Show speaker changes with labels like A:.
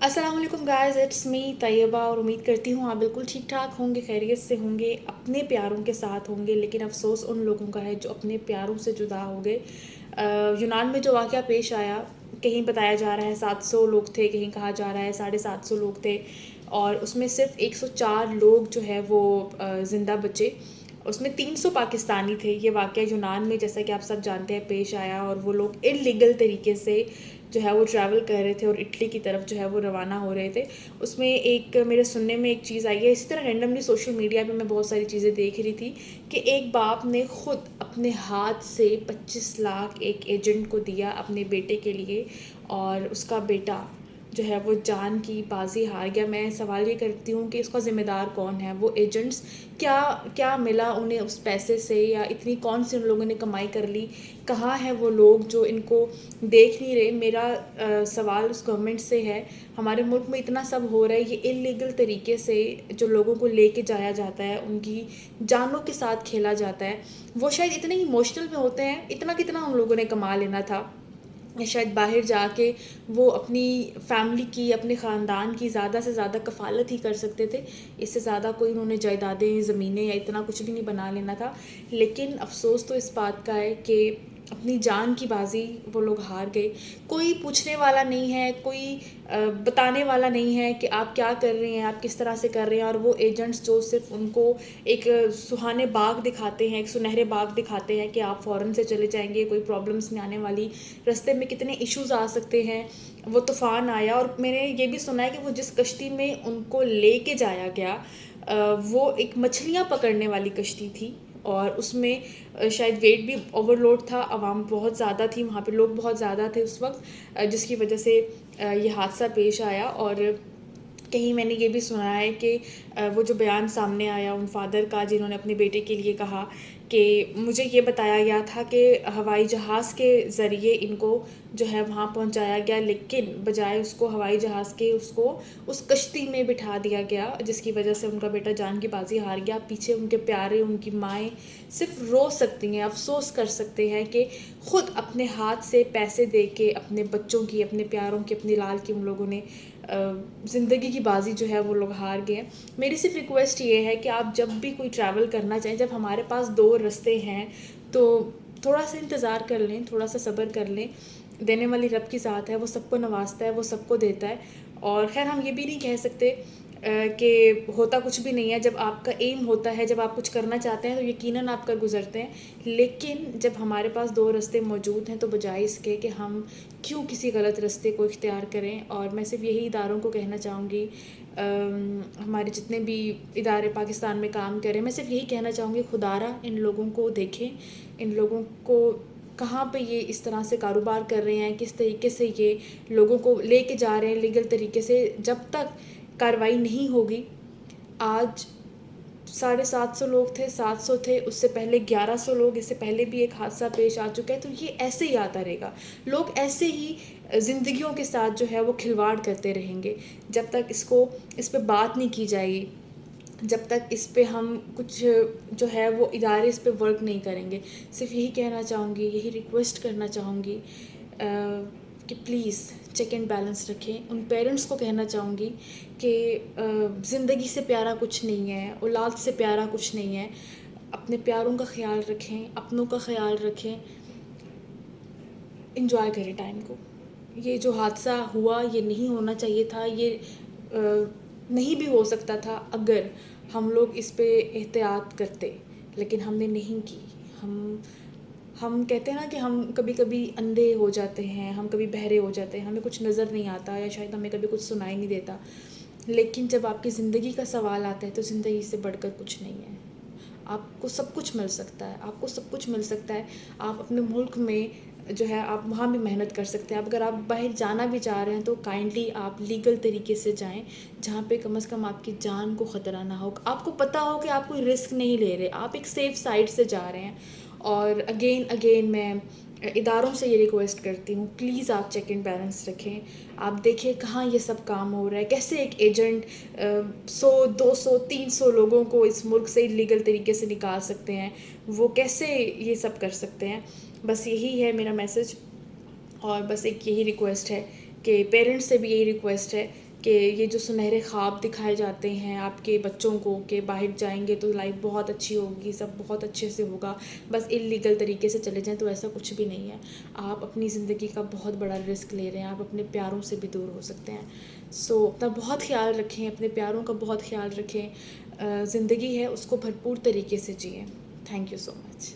A: अस्सलाम वालेकुम guys, it's me Taiba और उम्मीद करती हूँ आप बिल्कुल ठीक ठाक होंगे, खैरियत से होंगे, अपने प्यारों के साथ होंगे। लेकिन अफ़सोस उन लोगों का है जो अपने प्यारों से जुदा हो गए। यूनान में जो वाक़या पेश आया, कहीं बताया जा रहा है 700 लोग थे, कहीं कहा जा रहा है 750 लोग थे और उसमें सिर्फ 104 लोग जो है वो ज़िंदा बचे। उसमें 300 पाकिस्तानी थे। ये वाक़या यूनान में, जैसा कि आप सब जानते हैं, पेश आया और वो लोग इल्लीगल तरीके से जो है वो ट्रैवल कर रहे थे और इटली की तरफ जो है वो रवाना हो रहे थे। उसमें एक मेरे सुनने में एक चीज़ आई है, इसी तरह रैंडमली सोशल मीडिया पे मैं बहुत सारी चीज़ें देख रही थी कि एक बाप ने खुद अपने हाथ से 25 लाख एक एजेंट को दिया अपने बेटे के लिए और उसका बेटा जो है वो जान की बाजी हार गया। मैं सवाल ये करती हूँ कि इसका ज़िम्मेदार कौन है? वो एजेंट्स, क्या क्या मिला उन्हें उस पैसे से, या इतनी कौन सी उन लोगों ने कमाई कर ली? कहाँ है वो लोग जो इनको देख नहीं रहे? मेरा सवाल उस गवर्नमेंट से है। हमारे मुल्क में इतना सब हो रहा है, ये इल्लीगल तरीके से जो लोगों को लेके जाया जाता है, उनकी जानों के साथ खेला जाता है। वो शायद इतने इमोशनल में होते हैं, इतना कितना उन लोगों ने कमा लेना था, या शायद बाहर जाके वो अपनी फैमिली की, अपने ख़ानदान की ज़्यादा से ज़्यादा कफ़ालत ही कर सकते थे। इससे ज़्यादा कोई उन्होंने जायदादें, ज़मीनें या इतना कुछ भी नहीं बना लेना था। लेकिन अफ़सोस तो इस बात का है कि अपनी जान की बाज़ी वो लोग हार गए। कोई पूछने वाला नहीं है, कोई बताने वाला नहीं है कि आप क्या कर रहे हैं, आप किस तरह से कर रहे हैं। और वो एजेंट्स जो सिर्फ़ उनको एक सुहाने बाग दिखाते हैं, एक सुनहरे बाग दिखाते हैं कि आप फ़ौरन से चले जाएँगे, कोई प्रॉब्लम्स नहीं आने वाली, रास्ते में कितने इश्यूज़ आ सकते हैं। वो तूफ़ान आया और मैंने ये भी सुना है कि वो जिस कश्ती में उनको लेके जाया गया, वो एक मछलियाँ पकड़ने वाली कश्ती थी और उसमें शायद वेट भी ओवरलोड था, आवाम बहुत ज़्यादा थी, वहाँ पे लोग बहुत ज़्यादा थे उस वक़्त, जिसकी वजह से ये हादसा पेश आया। और कहीं मैंने ये भी सुना है कि वो जो बयान सामने आया उन फ़ादर का जिन्होंने अपने बेटे के लिए कहा कि मुझे ये बताया गया था कि हवाई जहाज़ के ज़रिए इनको जो है वहाँ पहुँचाया गया, लेकिन बजाय उसको हवाई जहाज़ के उसको उस कश्ती में बिठा दिया गया, जिसकी वजह से उनका बेटा जान की बाजी हार गया। पीछे उनके प्यारे, उनकी माएँ सिर्फ रो सकती हैं, अफ़सोस कर सकते हैं कि खुद अपने हाथ से पैसे दे के अपने बच्चों की, अपने प्यारों की, अपनी लाल की उन लोगों ने ज़िंदगी की बाजी जो है वो लोग हार गए हैं। मेरी सिर्फ रिक्वेस्ट ये है कि आप जब भी कोई ट्रैवल करना चाहें, जब हमारे पास 2 रास्ते हैं, तो थोड़ा सा इंतज़ार कर लें, थोड़ा सा सब्र कर लें। देने वाली रब की ज़ात है, वो सबको नवाज़ता है, वो सबको देता है। और ख़ैर हम ये भी नहीं कह सकते कि होता कुछ भी नहीं है। जब आपका एम होता है, जब आप कुछ करना चाहते हैं, तो यकीनन आप कर गुज़रते हैं। लेकिन जब हमारे पास 2 रास्ते मौजूद हैं, तो बजाय इसके कि हम क्यों किसी गलत रास्ते को इख्तियार करें। और मैं सिर्फ यही इदारों को कहना चाहूँगी, हमारे जितने भी इदारे पाकिस्तान में काम करें, मैं सिर्फ यही कहना चाहूँगी, खुदारा इन लोगों को देखें, इन लोगों को कहाँ पे ये इस तरह से कारोबार कर रहे हैं, किस तरीके से ये लोगों को लेके जा रहे हैं लीगल तरीके से। जब तक कार्रवाई नहीं होगी, आज 750 लोग थे, 700 थे, उससे पहले 1100 लोग, इससे पहले भी एक हादसा पेश आ चुका है, तो ये ऐसे ही आता रहेगा। लोग ऐसे ही ज़िंदगियों के साथ जो है वो खिलवाड़ करते रहेंगे, जब तक इस पे बात नहीं की जाएगी, जब तक इस पे हम कुछ जो है वो इदारे इस पे वर्क नहीं करेंगे। सिर्फ यही कहना चाहूँगी, यही रिक्वेस्ट करना चाहूँगी कि प्लीज़ चेक एंड बैलेंस रखें। उन पेरेंट्स को कहना चाहूँगी कि ज़िंदगी से प्यारा कुछ नहीं है, औलाद से प्यारा कुछ नहीं है। अपने प्यारों का ख़्याल रखें, अपनों का ख़्याल रखें, एन्जॉय करें टाइम को। ये जो हादसा हुआ, ये नहीं होना चाहिए था, ये नहीं भी हो सकता था अगर हम लोग इस पे एहतियात करते, लेकिन हमने नहीं की। हम कहते हैं ना कि हम कभी-कभी अंधे हो जाते हैं, हम कभी बहरे हो जाते हैं, हमें कुछ नज़र नहीं आता या शायद हमें कभी कुछ सुनाई नहीं देता। लेकिन जब आपकी ज़िंदगी का सवाल आता है, तो ज़िंदगी से बढ़कर कुछ नहीं है। आपको सब कुछ मिल सकता है, आपको सब कुछ मिल सकता है। आप अपने मुल्क में जो है आप वहाँ भी मेहनत कर सकते हैं। अब अगर आप बाहर जाना भी चाह रहे हैं, तो काइंडली आप लीगल तरीके से जाएँ, जहाँ पे कम से कम आपकी जान को ख़तरा ना हो। आपको पता हो कि आप कोई रिस्क नहीं ले रहे, आप एक सेफ़ साइड से जा रहे हैं। और अगेन मैं इदारों से ये रिक्वेस्ट करती हूँ, प्लीज़ आप चेक एंड बैलेंस रखें। आप देखें कहाँ ये सब काम हो रहा है, कैसे एक एजेंट 100, 200, 300 लोगों को इस मुल्क से इलीगल तरीके से निकाल सकते हैं, वो कैसे ये सब कर सकते हैं। बस यही है मेरा मैसेज, और बस एक यही रिक्वेस्ट है कि पेरेंट्स से भी यही रिक्वेस्ट है कि ये जो सुनहरे ख्वाब दिखाए जाते हैं आपके बच्चों को कि बाहर जाएंगे तो लाइफ बहुत अच्छी होगी, सब बहुत अच्छे से होगा, बस इलीगल तरीके से चले जाएं, तो ऐसा कुछ भी नहीं है। आप अपनी ज़िंदगी का बहुत बड़ा रिस्क ले रहे हैं, आप अपने प्यारों से भी दूर हो सकते हैं। सो अपना बहुत ख्याल रखें, अपने प्यारों का बहुत ख्याल रखें। ज़िंदगी है उसको भरपूर तरीके से जिएं। Thank you so much.